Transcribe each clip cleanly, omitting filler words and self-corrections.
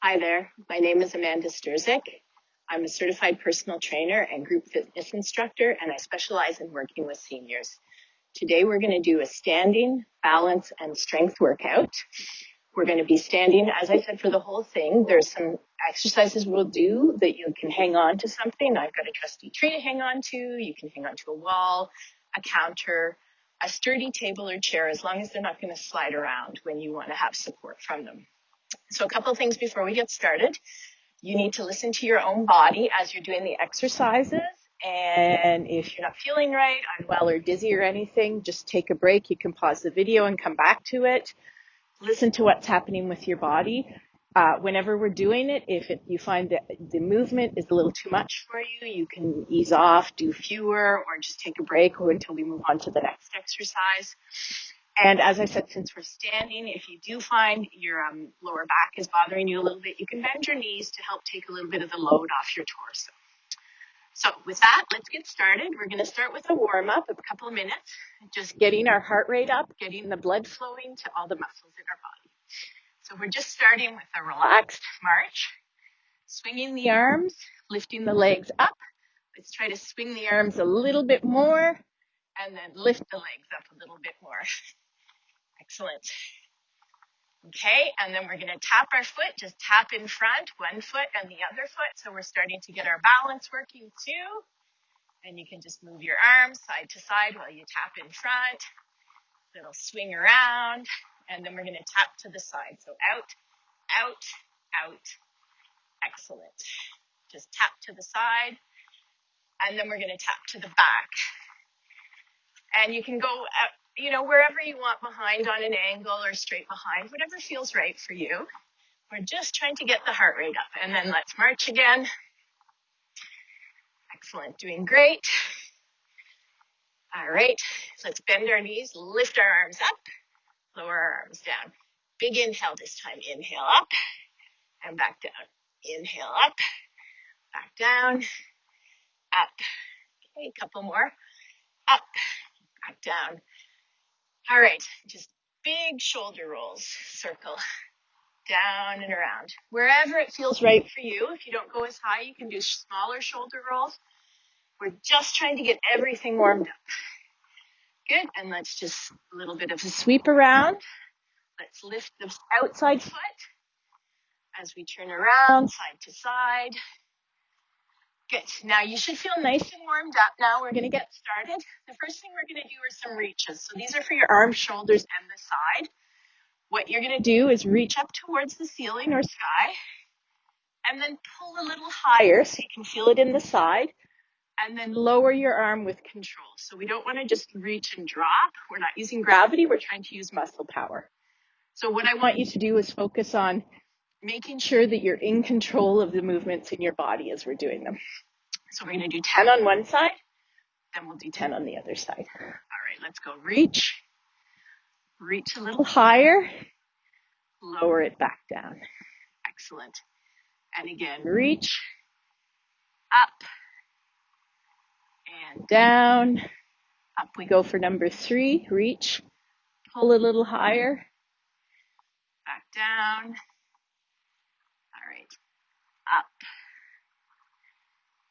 Hi there, my name is Amanda Sturzik. I'm a certified personal trainer and group fitness instructor, and I specialize in working with seniors. Today we're going to do a standing, balance, and strength workout. We're going to be standing, as I said, for the whole thing. There's some exercises we'll do that you can hang on to something. I've got a trusty tree to hang on to. You can hang on to a wall, a counter, a sturdy table or chair, as long as they're not going to slide around when you want to have support from them. So a couple of things before we get started. You need to listen to your own body as you're doing the exercises. And if you're not feeling right, unwell or dizzy or anything, just take a break. You can pause the video and come back to it. Listen to what's happening with your body. Whenever we're doing it, if you find that the movement is a little too much for you, you can ease off, do fewer, or just take a break until we move on to the next exercise. And as I said, since we're standing, if you do find your lower back is bothering you a little bit, you can bend your knees to help take a little bit of the load off your torso. So with that, let's get started. We're going to start with a warm-up of a couple of minutes, just getting our heart rate up, getting the blood flowing to all the muscles in our body. So we're just starting with a relaxed march, swinging the arms, lifting the legs up. Let's try to swing the arms a little bit more, and then lift the legs up a little bit more. Excellent. Okay, and then we're going to tap our foot, just tap in front, one foot and the other foot. So we're starting to get our balance working too. And you can just move your arms side to side while you tap in front. It'll swing around, and then we're going to tap to the side. So out, out, out. Excellent. Just tap to the side, and then we're going to tap to the back. And you can go wherever you want behind on an angle or straight behind, whatever feels right for you. We're just trying to get the heart rate up. And then let's march again. Excellent, doing great. All right, let's bend our knees, lift our arms up, lower our arms down. Big inhale this time. Inhale up and back down. Inhale up, back down, up. Okay, a couple more. Up, back down. All right, just big shoulder rolls, circle, down and around. Wherever it feels right for you. If you don't go as high, you can do smaller shoulder rolls. We're just trying to get everything warmed up. Good, and let's just a little bit of a sweep around. Let's lift the outside foot as we turn around, side to side. Good, now you should feel nice and warmed up. Now we're gonna get started. The first thing we're gonna do are some reaches. So these are for your arms, shoulders, and the side. What you're gonna do is reach up towards the ceiling or sky, and then pull a little higher so you can feel it in the side, and then lower your arm with control. So we don't wanna just reach and drop. We're not using gravity, we're trying to use muscle power. So what I want you to do is focus on making sure that you're in control of the movements in your body as we're doing them. So we're going to do 10 on one side, then we'll do 10 on the other side. All right, let's go. Reach a little higher, lower it back down. Excellent. And again, reach, up, and down. Up we go for number 3. Reach, pull a little higher, back down. All right, up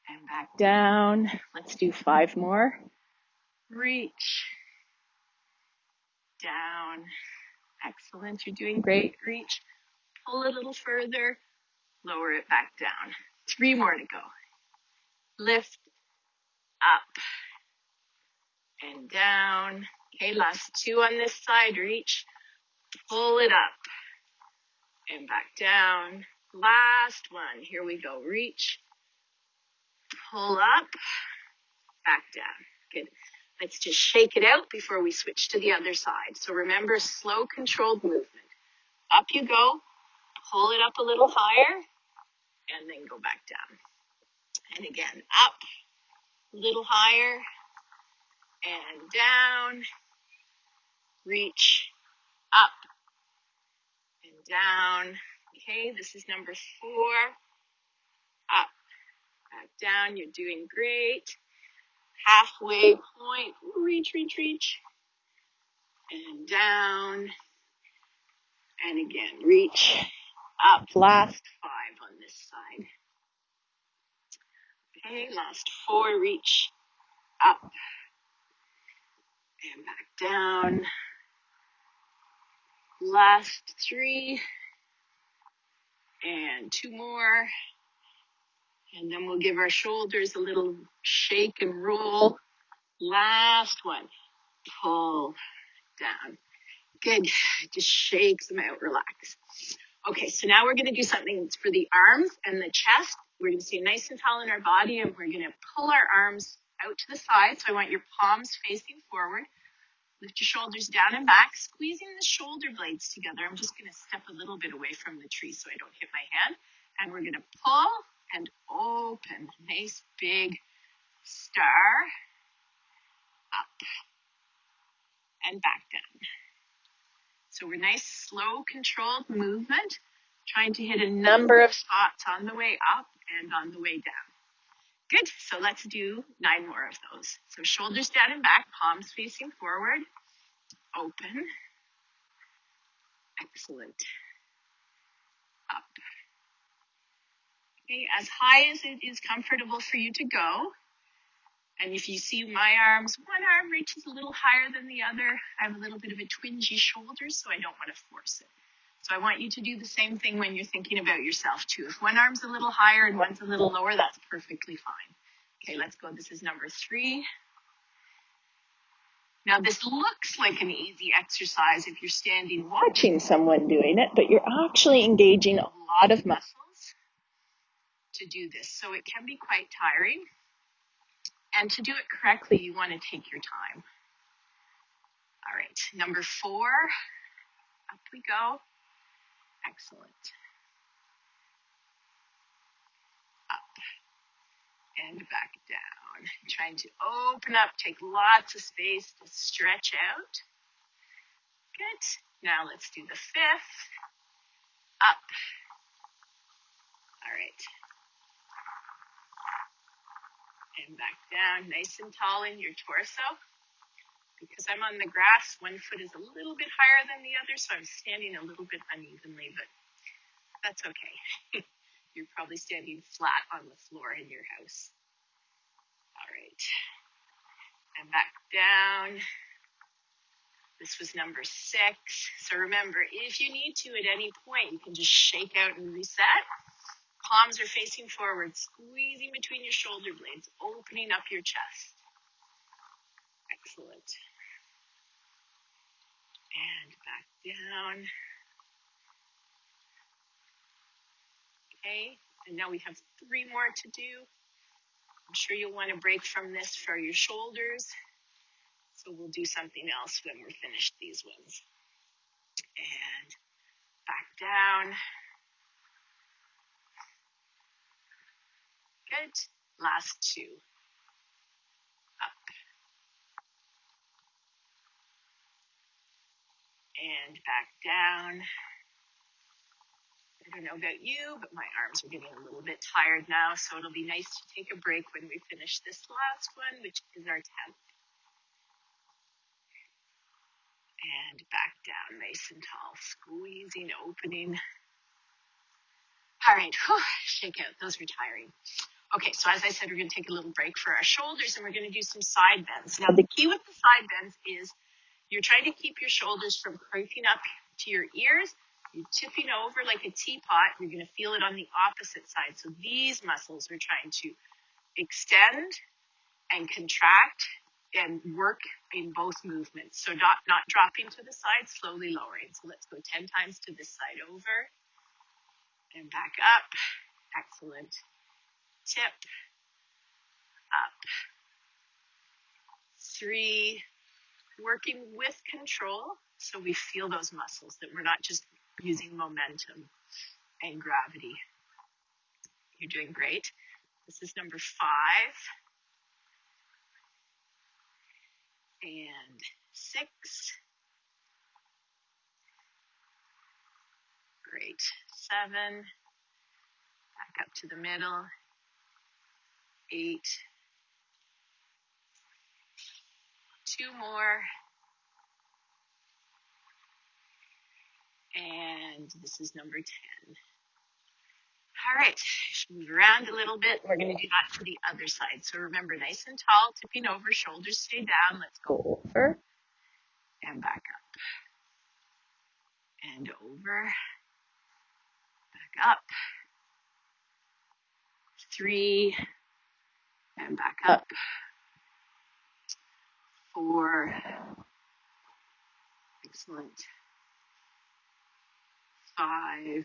and back down. Let's do 5 more. Reach, down. Excellent, you're doing great. Reach, pull a little further, lower it back down. 3 more to go. Lift, up, and down. Okay, last 2 on this side. Reach, pull it up, and back down. Last one, here we go. Reach, pull up, back down. Good. Let's just shake it out before we switch to the other side. So remember, slow, controlled movement. Up you go, pull it up a little higher, and then go back down. And again, up, a little higher, and down. Reach, up, and down. Okay, this is number 4. Up, back down. You're doing great. Halfway point. Reach, reach, reach. And down. And again, reach, up. Last 5. Okay, last 4, reach up and back down. Last 3 and 2 more. And then we'll give our shoulders a little shake and roll. Last one, pull down. Good, just shake them out, relax. Okay, so now we're gonna do something for the arms and the chest. We're gonna stay nice and tall in our body, and we're gonna pull our arms out to the side. So I want your palms facing forward. Lift your shoulders down and back, squeezing the shoulder blades together. I'm just gonna step a little bit away from the tree so I don't hit my hand. And we're gonna pull and open. Nice big star. Up and back down. So we're nice, slow, controlled movement, trying to hit a number of spots on the way up and on the way down. Good, so let's do 9 more of those. So shoulders down and back, palms facing forward, open. Excellent. Up. Okay, as high as it is comfortable for you to go. And if you see my arms, one arm reaches a little higher than the other. I have a little bit of a twingy shoulder, so I don't want to force it. So I want you to do the same thing when you're thinking about yourself too. If one arm's a little higher and one's a little lower, that's perfectly fine. Okay, let's go. This is number 3. Now this looks like an easy exercise if you're standing watching someone doing it, but you're actually engaging a lot of muscles to do this. So it can be quite tiring. And to do it correctly, you want to take your time. All right, number 4, up we go. Excellent. Up and back down. Trying to open up, take lots of space to stretch out. Good. Now let's do the 5th. Up. All right. And back down, nice and tall in your torso. Because I'm on the grass, one foot is a little bit higher than the other, so I'm standing a little bit unevenly, but that's okay. You're probably standing flat on the floor in your house. All right. And back down. This was number 6. So remember, if you need to at any point, you can just shake out and reset. Palms are facing forward, squeezing between your shoulder blades, opening up your chest. Excellent. And back down. Okay, and now we have 3 more to do. I'm sure you'll want to break from this for your shoulders. So we'll do something else when we're finished these ones. And back down. Good. Last 2. Up. And back down. I don't know about you, but my arms are getting a little bit tired now, so it'll be nice to take a break when we finish this last one, which is our 10th. And back down, nice and tall, squeezing, opening. All right, shake out, those were tiring. Okay, so as I said, we're gonna take a little break for our shoulders and we're gonna do some side bends. Now the key with the side bends is you're trying to keep your shoulders from creeping up to your ears. You're tipping over like a teapot. You're going to feel it on the opposite side. So these muscles are trying to extend and contract and work in both movements. So not dropping to the side, slowly lowering. So let's go 10 times to this side over and back up. Excellent. Tip. Up. 3. Working with control. So we feel those muscles, that we're not just using momentum and gravity. You're doing great. This is number 5. And 6. Great. 7. Back up to the middle. 8. 2 more. And this is number 10. All right, move around a little bit. We're going to do that to the other side. So remember, nice and tall, tipping over, shoulders stay down. Let's go over and back up. And over, back up. 3, and back up. 4, excellent. 5,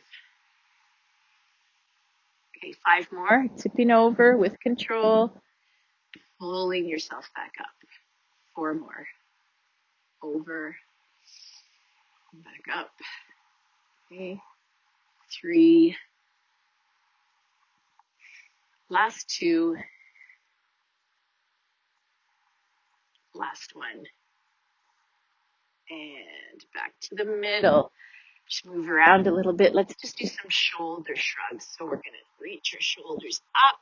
okay, 5 more. Tipping over with control, pulling yourself back up. 4 more. Over, back up. Okay, 3, last 2, last 1, and back to the middle. Just move around a little bit. Let's just do some shoulder shrugs. So we're going to reach your shoulders up,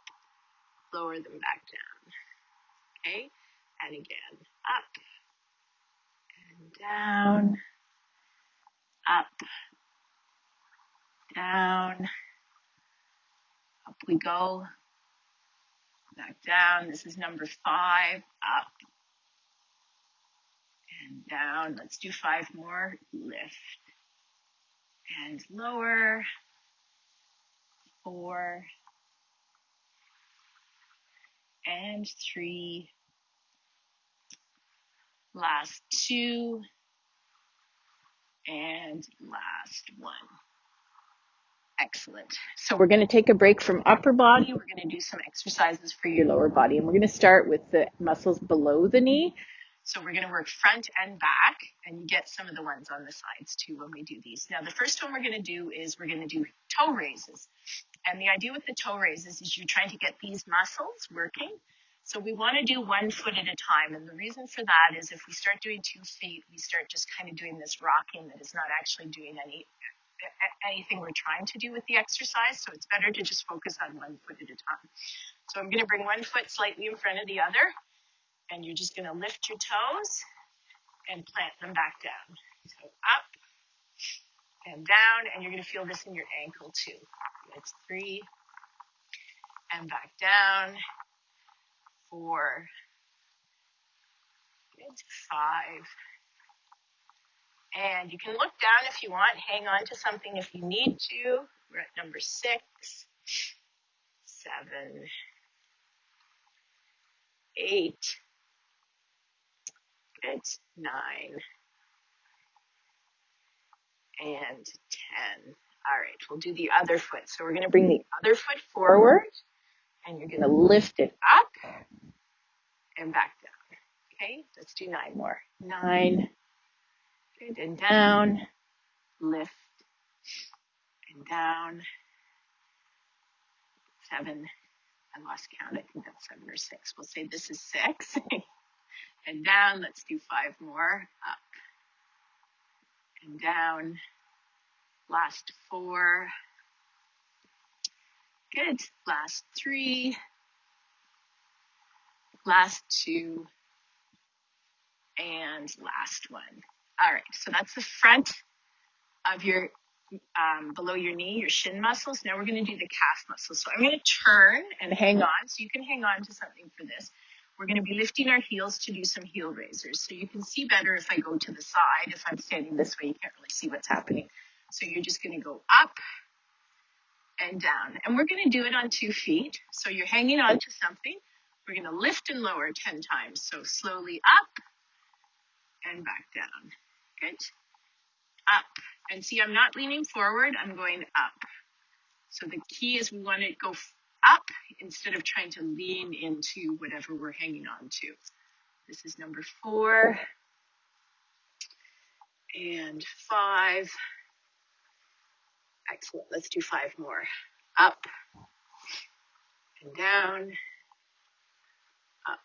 lower them back down. Okay, and again, up and down, up, down, up we go, back down. This is number 5, up and down. Let's do 5 more. Lift and lower. 4 and 3. Last 2 and last 1. Excellent. So we're going to take a break from upper body. We're going to do some exercises for your lower body. And we're going to start with the muscles below the knee. So we're going to work front and back, and you get some of the ones on the sides too when we do these. Now, the first one we're going to do is we're going to do toe raises. And the idea with the toe raises is you're trying to get these muscles working. So we want to do 1 foot at a time. And the reason for that is if we start doing 2 feet, we start just kind of doing this rocking that is not actually doing anything we're trying to do with the exercise. So it's better to just focus on 1 foot at a time. So I'm going to bring 1 foot slightly in front of the other, and you're just going to lift your toes and plant them back down. So up and down, and you're going to feel this in your ankle too. That's 3, and back down. 4, good, 5. And you can look down if you want, hang on to something if you need to. We're at number 6, 7, 8, good, 9, and 10. All right, we'll do the other foot. So we're going to bring the other foot forward, and you're going to lift it up and back down. Okay, let's do 9 more. 9, good, and down, lift, and down. 7, I lost count, I think that's 7 or 6. We'll say this is 6. And down, let's do 5 more. Up and down. Last 4. Good. Last 3. Last 2. And last 1. All right, so that's the front of your below your knee, your shin muscles. Now we're going to do the calf muscles. So I'm going to turn and hang on. So you can hang on to something for this. We're going to be lifting our heels to do some heel raisers. So you can see better if I go to the side. If I'm standing this way, you can't really see what's happening. So you're just going to go up and down. And we're going to do it on 2 feet. So you're hanging on to something. We're going to lift and lower 10 times. So slowly up and back down. Good. Up. And see, I'm not leaning forward. I'm going up. So the key is we want to go up instead of trying to lean into whatever we're hanging on to. This is number 4 and 5. Excellent. Let's do 5 more. Up and down, up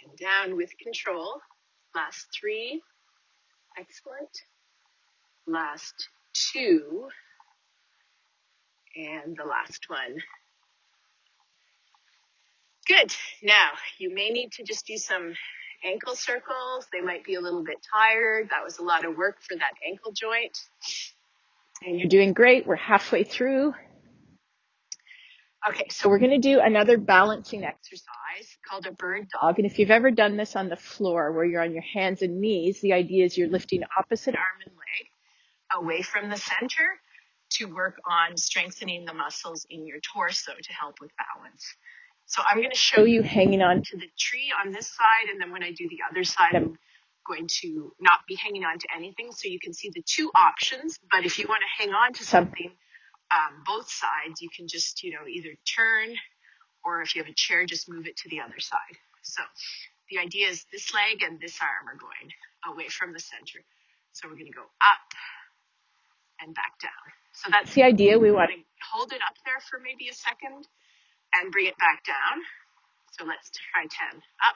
and down with control. Last 3. Excellent. Last 2. And the last 1. Good. Now, you may need to just do some ankle circles. They might be a little bit tired. That was a lot of work for that ankle joint. And you're doing great. We're halfway through. Okay, so we're going to do another balancing exercise called a bird dog. And if you've ever done this on the floor where you're on your hands and knees, the idea is you're lifting opposite arm and leg away from the center to work on strengthening the muscles in your torso to help with balance. So I'm going to show you hanging on to the tree on this side, and then when I do the other side, I'm going to not be hanging on to anything, so you can see the two options. But if you want to hang on to something, both sides, you can just, either turn, or if you have a chair, just move it to the other side. So the idea is this leg and this arm are going away from the center. So we're going to go up and back down. So that's the idea. We want to hold it up there for maybe a second and bring it back down. So let's try 10. Up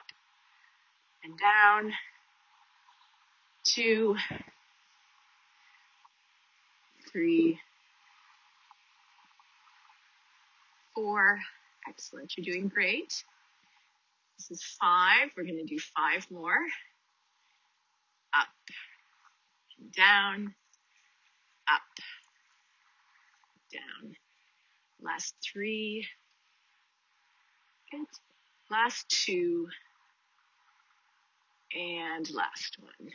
and down. 2, 3, 4. Excellent. You're doing great. This is 5. We're going to do 5 more. Up and down. Up, down. Last 3. Good. Last 2. And last 1.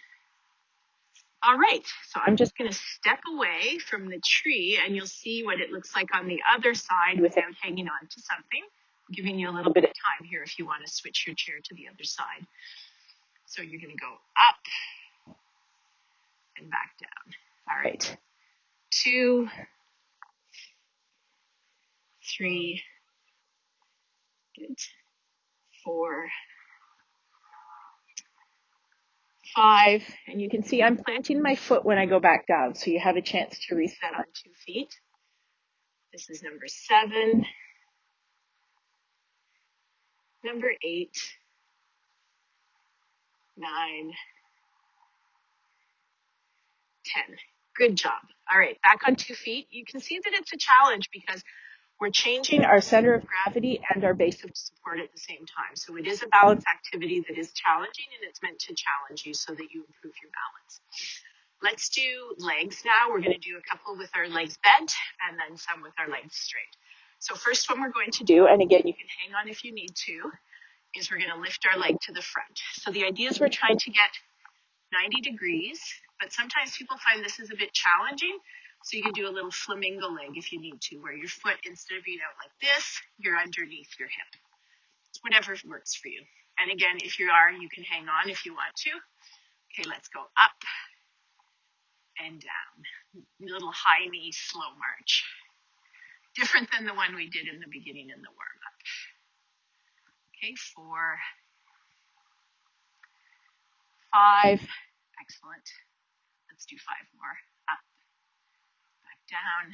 All right, so I'm just going to step away from the tree and you'll see what it looks like on the other side without hanging on to something. I'm giving you a little bit of time here if you want to switch your chair to the other side. So you're going to go up and back down. All right, 2, 3, good, 4, 5, and you can see I'm planting my foot when I go back down, so you have a chance to reset on 2 feet. This is number 7, number 8, 9, 10. Good job. All right, back on 2 feet. You can see that it's a challenge because we're changing our center of gravity and our base of support at the same time. So it is a balance activity that is challenging, and it's meant to challenge you so that you improve your balance. Let's do legs now. We're going to do a couple with our legs bent and then some with our legs straight. So first one we're going to do, and again, you can hang on if you need to, is we're going to lift our leg to the front. So the idea is we're trying to get 90 degrees, but sometimes people find this is a bit challenging. So you can do a little flamingo leg if you need to, where your foot, instead of being out like this, you're underneath your hip. It's whatever works for you. And again, if you are, you can hang on if you want to. Okay, let's go up and down. Little high knee, slow march. Different than the one we did in the beginning in the warm-up. Okay, 4, 5. Excellent. Let's do 5 more. Up, back down.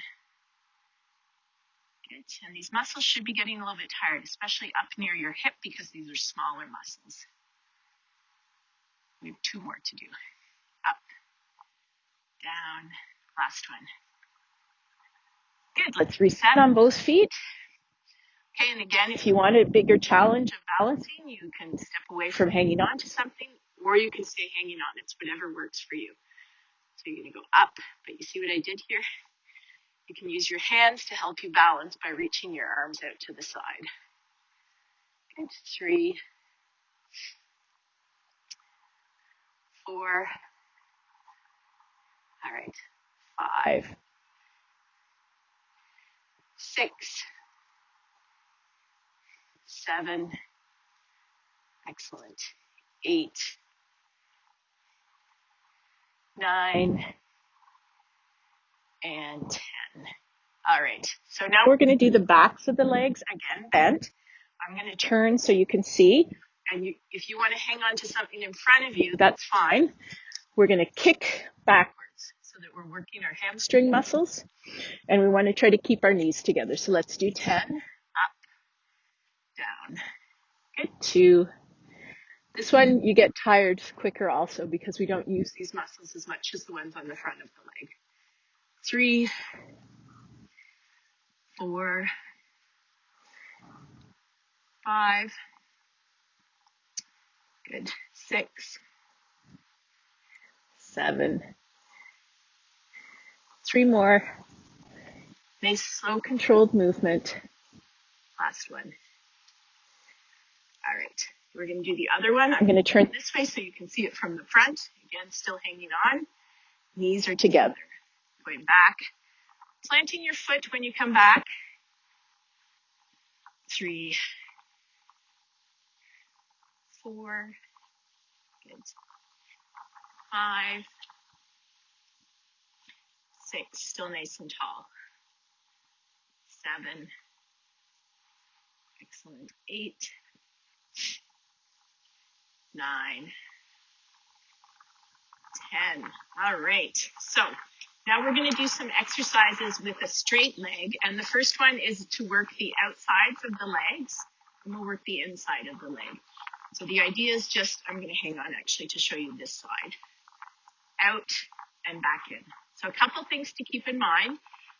Good. And these muscles should be getting a little bit tired, especially up near your hip because these are smaller muscles. We have 2 more to do. Up, down, last one. Good. Let's reset on both feet. Okay, and again, if you want a bigger challenge of balancing, you can step away from hanging on to something, or you can stay hanging on. It's whatever works for you. So you're going to go up, but you see what I did here? You can use your hands to help you balance by reaching your arms out to the side. Good. 3, 4. All right. 5, 6, 7. Excellent. 8, 9, and 10. All right. So now we're going to do the backs of the legs, again, bent. I'm going to turn so you can see. And if you want to hang on to something in front of you, that's fine. We're going to kick backwards so that we're working our hamstring muscles. And we want to try to keep our knees together. So let's do 10. Up, down. Good. 2. This one, you get tired quicker also because we don't use these muscles as much as the ones on the front of the leg. 3, 4, 5. Good. 6, 7. 3 more. Nice, slow, controlled movement. Last one. All right, we're going to do the other one. I'm going to turn this way so you can see it from the front. Again, still hanging on. Knees are together. Going back. Planting your foot when you come back. 3, 4, good. 5, 6, still nice and tall. 7, excellent. 8, 9, 10. All right, so now we're going to do some exercises with a straight leg, and the first one is to work the outsides of the legs, and we'll work the inside of the leg. So the idea is just, I'm going to hang on actually to show you this side. Out and back in. So a couple things to keep in mind.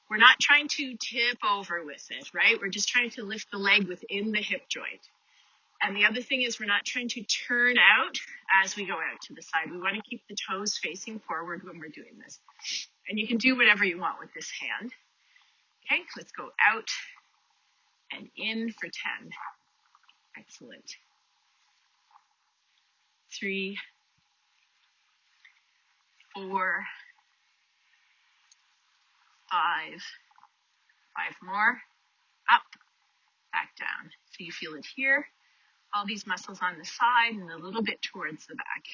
We're not trying to tip over with it, right? We're just trying to lift the leg within the hip joint. And the other thing is we're not trying to turn out as we go out to the side. We want to keep the toes facing forward when we're doing this. And you can do whatever you want with this hand. Okay, let's go out and in for 10. Excellent. 3, 4, 5, 5 more, up, back down. So you feel it here, all these muscles on the side and a little bit towards the back.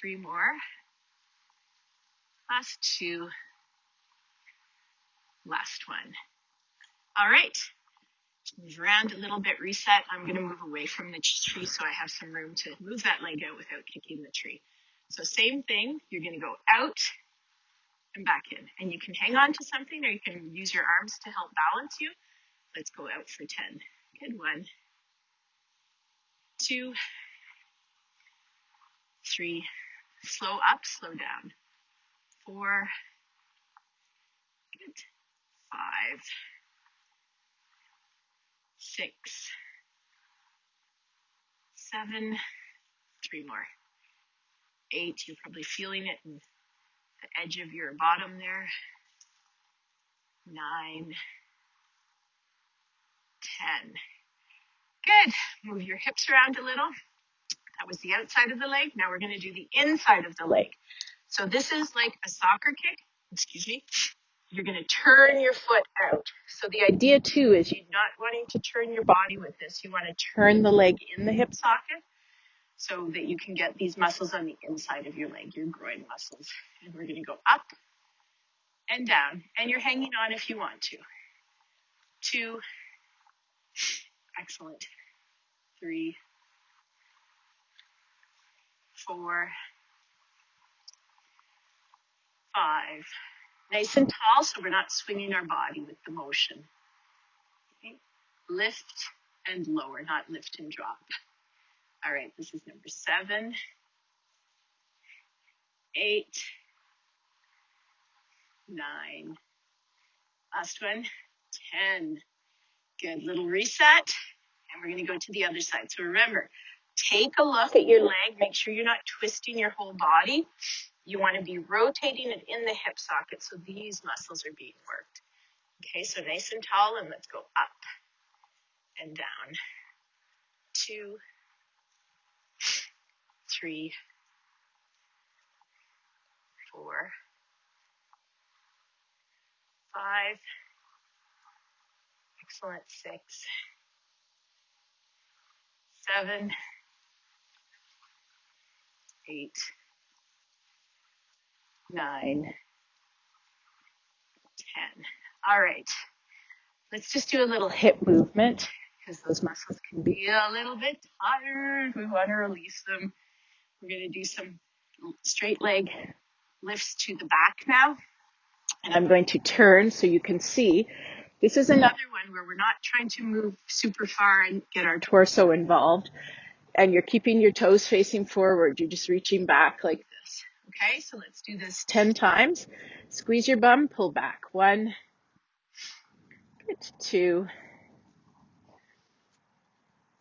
3 more, last 2, last one. All right, move around a little bit, reset. I'm going to move away from the tree so I have some room to move that leg out without kicking the tree. So same thing, you're going to go out and back in. And you can hang on to something or you can use your arms to help balance you. Let's go out for 10. Good. 1, 2, 3, slow up, slow down. 4, good. 5, 6, 7, 3 more. 8, you're probably feeling it in the edge of your bottom there. 9, 10. Good. Move your hips around a little. That was the outside of the leg. Now we're going to do the inside of the leg. So this is like a soccer kick. Excuse me. You're going to turn your foot out. So the idea too is you're not wanting to turn your body with this. You want to turn the leg in the hip socket so that you can get these muscles on the inside of your leg, your groin muscles. And we're going to go up and down. And you're hanging on if you want to. 2, excellent. 3, 4, 5. Nice and tall, so we're not swinging our body with the motion. Okay. Lift and lower, not lift and drop. All right, this is number 7, 8, 9. Last one, 10. Good, little reset. And we're going to go to the other side. So remember, take a look at your leg. Make sure you're not twisting your whole body. You want to be rotating it in the hip socket so these muscles are being worked. Okay, so nice and tall, and let's go up and down. 2, 3, 4, 5. Excellent. 6, 7, 8, 9, 10. All right. Let's just do a little hip movement because those muscles can be a little bit tired. We want to release them. We're going to do some straight leg lifts to the back now. And I'm going to turn so you can see. This is another one where we're not trying to move super far and get our torso involved. And you're keeping your toes facing forward. You're just reaching back like this. Okay, so let's do this 10 times. Squeeze your bum, pull back. 1, 2,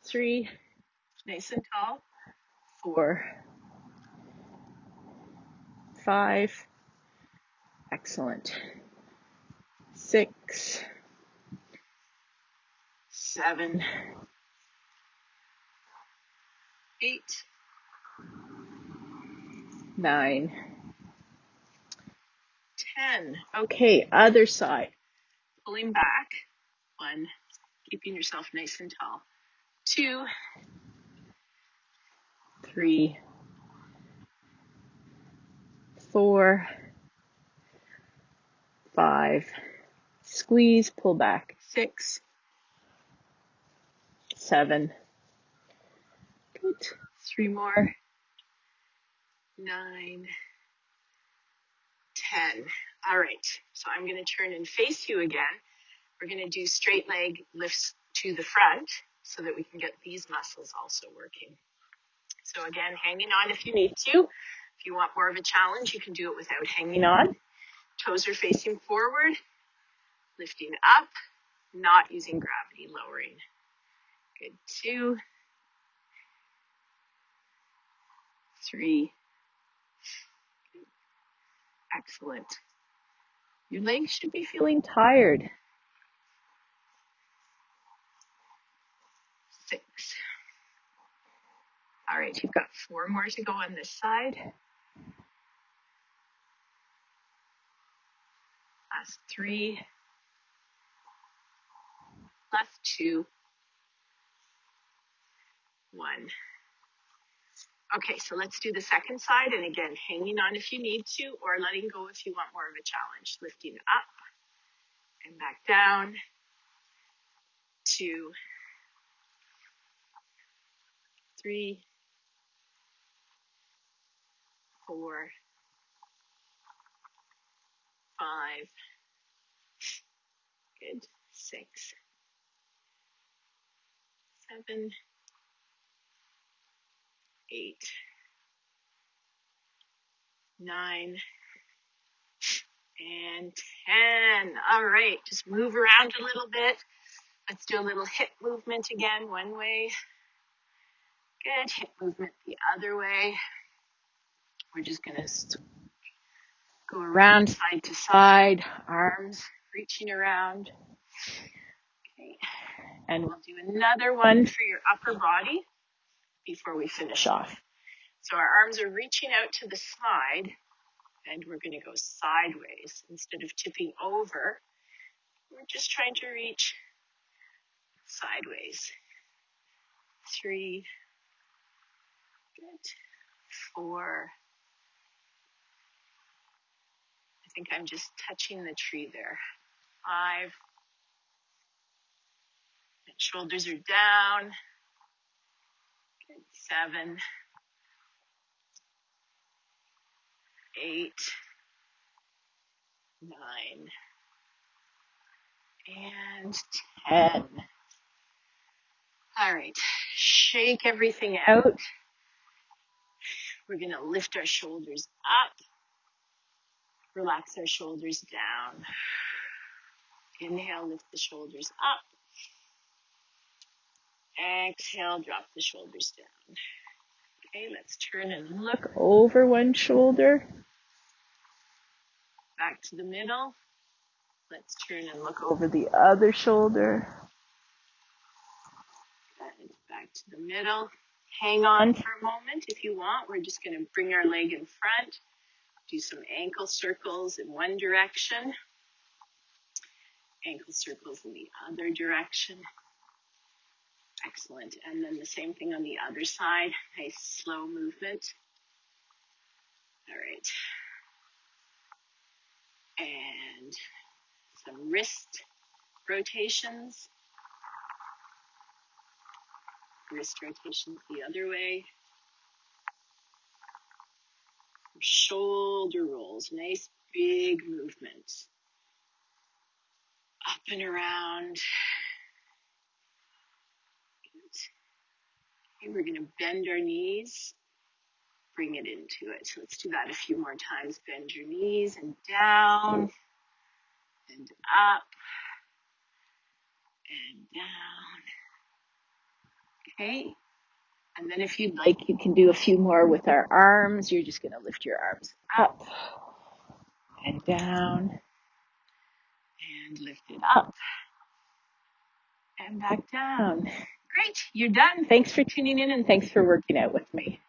3, nice and tall. 4, 5, excellent. 6, 7, 8, 9, 10. Okay, other side. Pulling back. 1, keeping yourself nice and tall. 2, 3, 4, 5. Squeeze, pull back. 6, 7. Good. 3 more. 9, 10. All right, so I'm going to turn and face you again. We're going to do straight leg lifts to the front so that we can get these muscles also working. So again, hanging on if you need to. If you want more of a challenge, you can do it without hanging on. Toes are facing forward, lifting up, not using gravity, lowering. Good. 2, 3. Excellent. Your legs should be feeling tired. 6. All right, you've got 4 more to go on this side. Last 3. Last 2. 1. Okay, so let's do the second side. And again, hanging on if you need to, or letting go if you want more of a challenge. Lifting up and back down. 2, 3, 4, 5. Good. 6, 7, 8, 9, and 10. All right, just move around a little bit. Let's do a little hip movement again, one way. Good. Hip movement the other way. We're just going to go around side to side, arms reaching around. Okay. And we'll do another one for your upper body before we finish off. So our arms are reaching out to the side, and we're going to go sideways. Instead of tipping over, we're just trying to reach sideways. 3, good. 4. I think I'm just touching the tree there. 5. And shoulders are down. Good. 7, 8, 9, and 10. All right, shake everything out. We're going to lift our shoulders up, relax our shoulders down. Inhale, lift the shoulders up. Exhale, drop the shoulders down. Okay, let's turn and look over one shoulder. Back to the middle. Let's turn and look over the other shoulder. And back to the middle. Hang on for a moment if you want. We're just going to bring our leg in front. Do some ankle circles in one direction. Ankle circles in the other direction. Excellent. And then the same thing on the other side. Nice slow movement. All right. And some wrist rotations. Wrist rotations the other way. Shoulder rolls. Nice big movement. Up and around. Okay, we're going to bend our knees. Bring it into it. So let's do that a few more times. Bend your knees and down and up and down. Okay. And then if you'd like, you can do a few more with our arms. You're just going to lift your arms up and down and lift it up and back down. Great, you're done. Thanks for tuning in and thanks for working out with me.